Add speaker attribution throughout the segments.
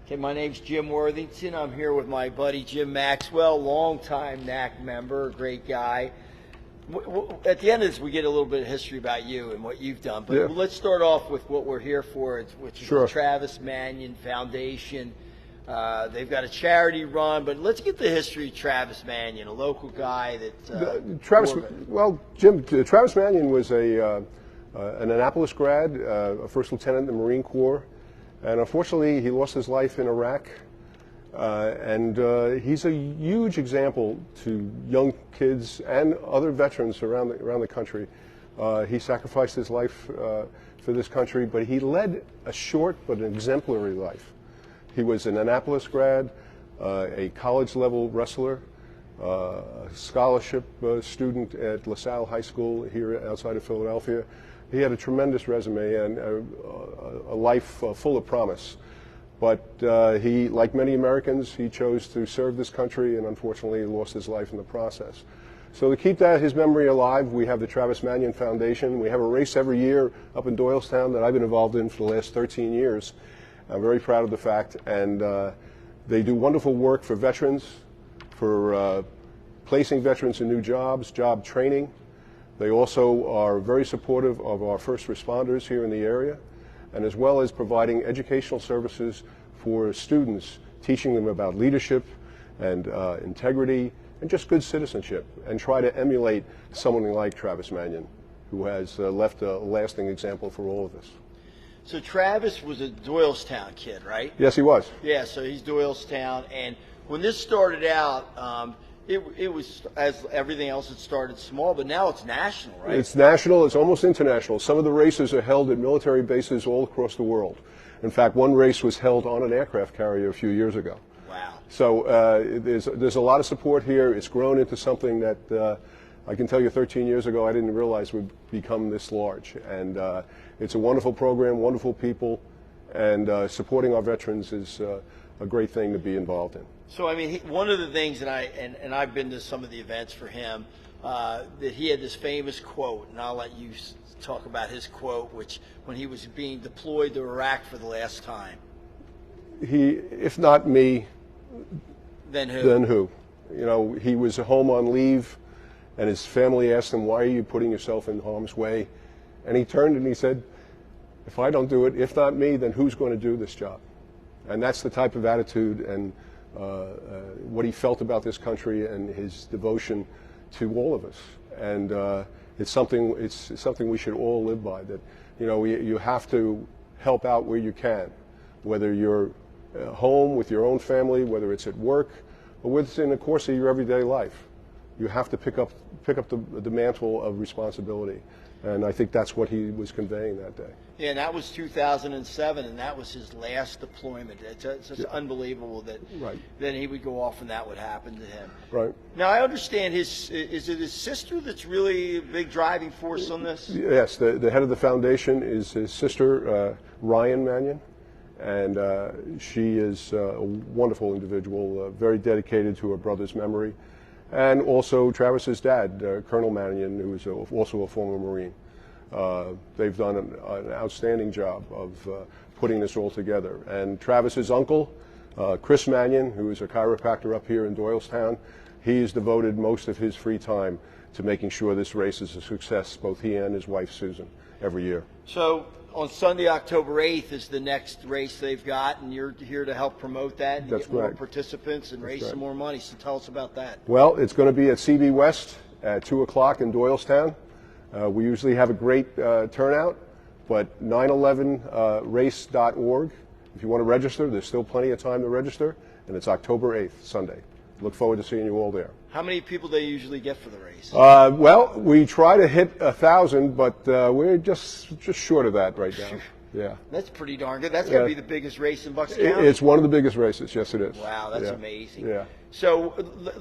Speaker 1: Okay, my name's Jim Worthington. I'm here with my buddy Jim Maxwell, longtime NAC member, great guy. At the end of this, we get a little bit of history about you and what you've done. But let's start off with what we're here for, which is the Travis Manion Foundation. They've got a charity run, but let's get the history of Travis Manion, a local guy that...
Speaker 2: Jim, Travis Manion was an Annapolis grad, a first lieutenant in the Marine Corps, and unfortunately he lost his life in Iraq. He's a huge example to young kids and other veterans around the country. He sacrificed his life for this country, but he led a short but an exemplary life. He was an Annapolis grad, a college-level wrestler, a scholarship student at LaSalle High School here outside of Philadelphia. He had a tremendous resume and a life full of promise. But he, like many Americans, he chose to serve this country and unfortunately lost his life in the process. So to keep his memory alive, we have the Travis Manion Foundation. We have a race every year up in Doylestown that I've been involved in for the last 13 years. I'm very proud of the fact. And they do wonderful work for veterans, for placing veterans in new jobs, job training. They also are very supportive of our first responders here in the area, and as well as providing educational services for students, teaching them about leadership and integrity and just good citizenship, and try to emulate someone like Travis Manion, who has left a lasting example for all of us.
Speaker 1: So Travis was a Doylestown kid, right?
Speaker 2: Yes, he was.
Speaker 1: Yeah, so he's Doylestown, and when this started out, it was, as everything else, it started small, but now it's national, right?
Speaker 2: It's national. It's almost international. Some of the races are held at military bases all across the world. In fact, one race was held on an aircraft carrier a few years ago.
Speaker 1: Wow. So
Speaker 2: there's a lot of support here. It's grown into something that I can tell you 13 years ago I didn't realize would become this large. And it's a wonderful program, wonderful people, and supporting our veterans is a great thing to be involved in.
Speaker 1: So, I mean, one of the things, and I've been to some of the events for him, that he had this famous quote, and I'll let you talk about his quote, which when he was being deployed to Iraq for the last time.
Speaker 2: If not me,
Speaker 1: then who?
Speaker 2: Then who? You know, he was home on leave, and his family asked him, "Why are you putting yourself in harm's way?" And he turned and he said, "If I don't do it, if not me, then who's going to do this job?" And that's the type of attitude and what he felt about this country and his devotion to all of us. And it's something we should all live by, that, you know, you have to help out where you can, whether you're home with your own family, whether it's at work, or whether it's in the course of your everyday life. You have to pick up the mantle of responsibility. And I think that's what he was conveying that day.
Speaker 1: Yeah, and that was 2007, and that was his last deployment. It's just unbelievable that then he would go off and that would happen to him.
Speaker 2: Right.
Speaker 1: Now, I understand is it his sister that's really a big driving force on this?
Speaker 2: Yes, the head of the foundation is his sister, Ryan Manion, and she is a wonderful individual, very dedicated to her brother's memory. And also Travis's dad, Colonel Manion, who is also a former Marine. They've done an outstanding job of putting this all together. And Travis's uncle, Chris Manion, who is a chiropractor up here in Doylestown, he has devoted most of his free time to making sure this race is a success, both he and his wife Susan, every year.
Speaker 1: So on Sunday, October 8th is the next race they've got, and you're here to help promote that and get more participants and raise some more money. So tell us about that.
Speaker 2: Well, it's going to be at CB West at 2 o'clock in Doylestown. We usually have a great turnout, but 911race.org. If you want to register, there's still plenty of time to register, and it's October 8th, Sunday. Look forward to seeing you all there.
Speaker 1: How many people do you usually get for the race?
Speaker 2: Well, we try to hit 1,000, but we're just short of that right now. Yeah.
Speaker 1: That's pretty darn good. That's going to be the biggest race in Bucks County.
Speaker 2: It's one of the biggest races. Yes, it is.
Speaker 1: Wow, that's amazing.
Speaker 2: Yeah.
Speaker 1: So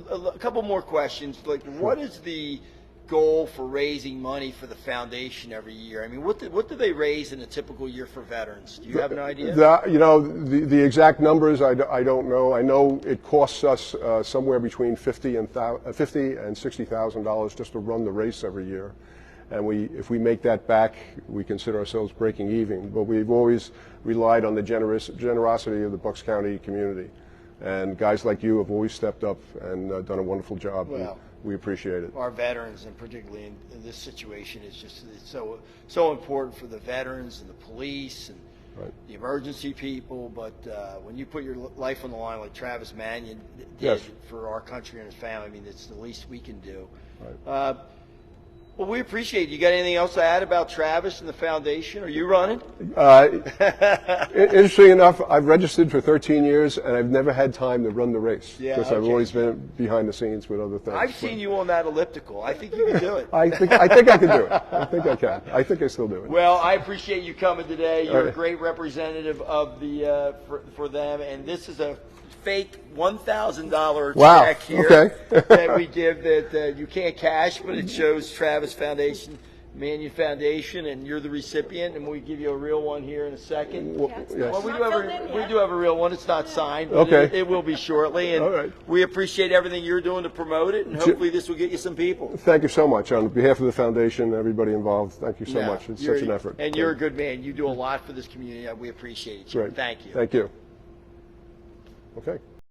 Speaker 1: a couple more questions. Like, what is the goal for raising money for the foundation every year? I mean, what do they raise in a typical year for veterans? Do you have an idea?
Speaker 2: You know, the exact numbers I don't know. I know it costs us somewhere between $50,000 and $60,000 just to run the race every year, And if we make that back, we consider ourselves breaking even. But we've always relied on the generosity of the Bucks County community. And guys like you have always stepped up and done a wonderful job.
Speaker 1: Well,
Speaker 2: we appreciate it.
Speaker 1: Our veterans, and particularly in this situation, is just it's so important for the veterans and the police and the emergency people. But when you put your life on the line like Travis Manion did for our country and his family, I mean, it's the least we can do. Right. Well, we appreciate it. You got anything else to add about Travis and the foundation? Are you running?
Speaker 2: Interesting enough, I've registered for 13 years, and I've never had time to run the race because I've always been behind the scenes with other things.
Speaker 1: I've seen you on that elliptical. I think you can do it.
Speaker 2: I think I can do it. I think I can. I think I still do it.
Speaker 1: Well, I appreciate you coming today. You're a great representative of the for them, and this is a fake $1,000 check here that we give that you can't cash, but it shows Travis Manion Foundation, and you're the recipient, and we give you a real one here in a second. Well, we do have a real one. It's not signed, but it will be shortly. And we appreciate everything you're doing to promote it, and hopefully this will get you some people.
Speaker 2: Thank you so much. On behalf of the foundation, everybody involved, thank you so much. It's such an effort.
Speaker 1: And you're a good man. You do a lot for this community. We appreciate you.
Speaker 2: Right.
Speaker 1: Thank you.
Speaker 2: Thank you. Okay.